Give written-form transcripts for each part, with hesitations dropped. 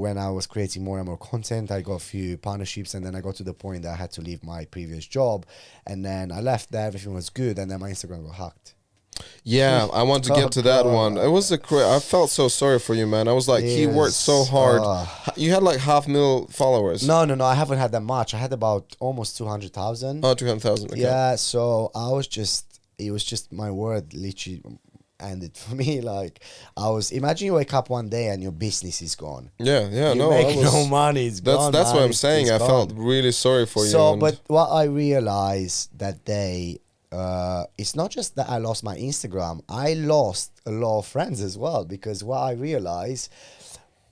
when I was creating more and more content, I got a few partnerships, and then I got to the point that I had to leave my previous job, and then I left there, everything was good, and then my Instagram got hacked. Yeah, I want to get to that one. It was I felt so sorry for you, man. I was like, he worked so hard. You had like 500,000 followers. No, I haven't had that much. I had about almost 200,000. Oh, 200,000. Okay. Yeah, so it was just my word literally ended for me. Like, imagine you wake up one day and your business is gone. Yeah, you make no money, it's gone. That's what I'm saying. I felt really sorry for you. So, but what I realized that day, it's not just that I lost my Instagram, I lost a lot of friends as well, because what I realized,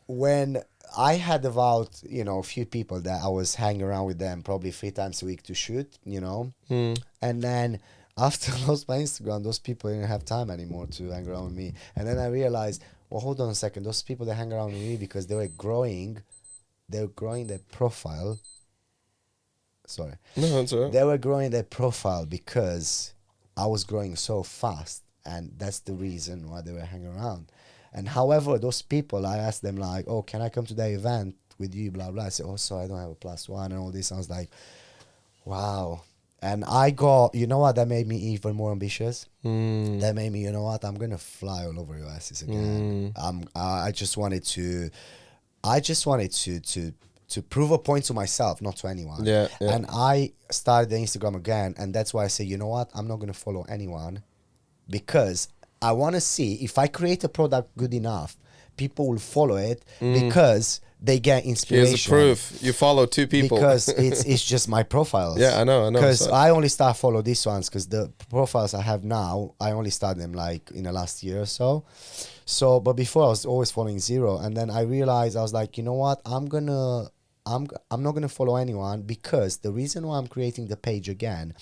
when I had about, a few people that I was hanging around with them probably 3 times a week to shoot, and then after I lost my Instagram, those people didn't have time anymore to hang around with me. And then I realized, well, hold on a second, those people that hang around with me because they were growing their profile. Sorry. No, that's all right. They were growing their profile because I was growing so fast, and that's the reason why they were hanging around. And however, those people, I asked them like, oh, can I come to the event with you, blah, blah. I said, oh, sorry, I don't have a +1 and all this. I was like, wow. And I got, you know what, that made me even more ambitious. That made me, you know what, I'm going to fly all over your asses again. I just wanted to prove a point to myself, not to anyone. Yeah. And I started the Instagram again, and that's why I say, you know what, I'm not going to follow anyone, because I want to see if I create a product good enough, people will follow it because they get inspiration. Here's the proof. You follow 2 people. Because it's just my profiles. Yeah, I know. Because I only start follow these ones because the profiles I have now, I only started them like in the last year or so. So, but before I was always following 0, and then I realized, I was like, you know what, I'm not gonna follow anyone, because the reason why I'm creating the page again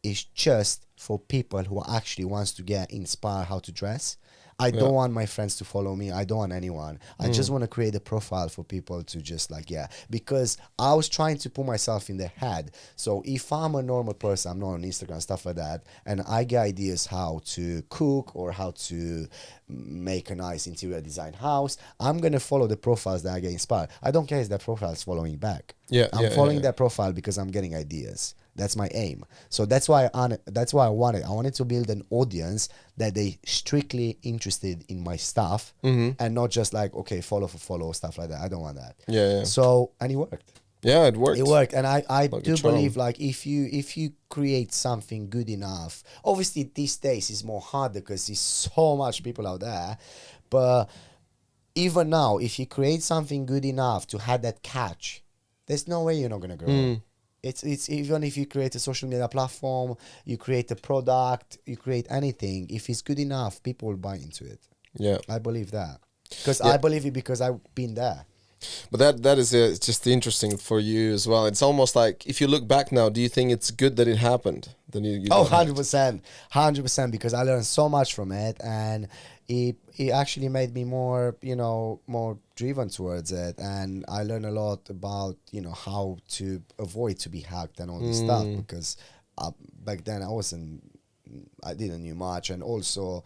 is just for people who actually wants to get inspired how to dress. I don't want my friends to follow me. I don't want anyone. I just want to create a profile for people to just like, because I was trying to put myself in their head. So if I'm a normal person, I'm not on Instagram, stuff like that, and I get ideas how to cook or how to make a nice interior design house, I'm going to follow the profiles that I get inspired. I don't care if that profile is following back. I'm following that profile because I'm getting ideas. That's my aim. So that's why I wanted to build an audience that they strictly interested in my stuff, and not just like, okay, follow for follow, stuff like that. I don't want that. So, and it worked. Yeah, it worked. It worked. And I do believe, like, if you create something good enough, obviously these days it's more harder because there's so much people out there, but even now, if you create something good enough to have that catch, there's no way you're not going to grow. It's even if you create a social media platform, you create a product, you create anything, if it's good enough, people will buy into it. Yeah, I believe that, because I believe it because I've been there. But that is just interesting for you as well. It's almost like, if you look back now, do you think it's good that it happened? Then you 100%, because I learned so much from it, and it actually made me more, more driven towards it, and I learned a lot about, how to avoid to be hacked and all this stuff, because back then I didn't know much, and also,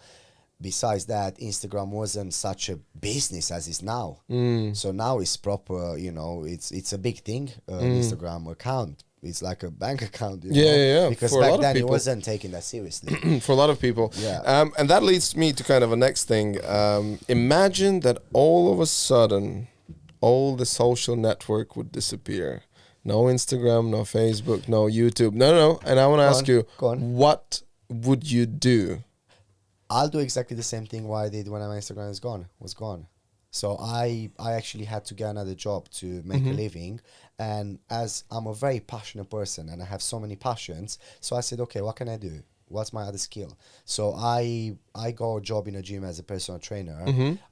besides that, Instagram wasn't such a business as it's now. So now it's proper, it's a big thing, Instagram account. It's like a bank account. Yeah. Because back then it wasn't taken that seriously. For a lot of people. Yeah. And that leads me to kind of a next thing. Imagine that all of a sudden, all the social network would disappear. No Instagram, no Facebook, no YouTube. No. And I want to ask you, what would you do? I'll do exactly the same thing what I did when my Instagram was gone. So I actually had to get another job to make a living. And as I'm a very passionate person and I have so many passions, so I said, okay, what can I do? What's my other skill? So I got a job in a gym as a personal trainer.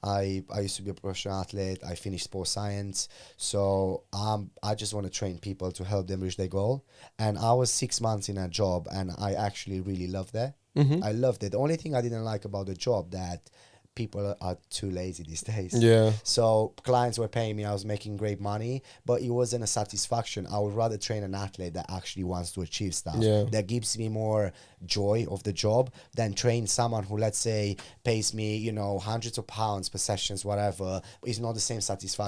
I used to be a professional athlete. I finished sports science. So I just want to train people to help them reach their goal. And I was 6 months in a job, and I actually really loved that. I loved it. The only thing I didn't like about the job, that people are too lazy these days. Yeah. So clients were paying me, I was making great money, but it wasn't a satisfaction. I would rather train an athlete that actually wants to achieve stuff. Yeah. That gives me more joy of the job than train someone who, let's say, pays me, hundreds of pounds per sessions, whatever. It's not the same satisfaction.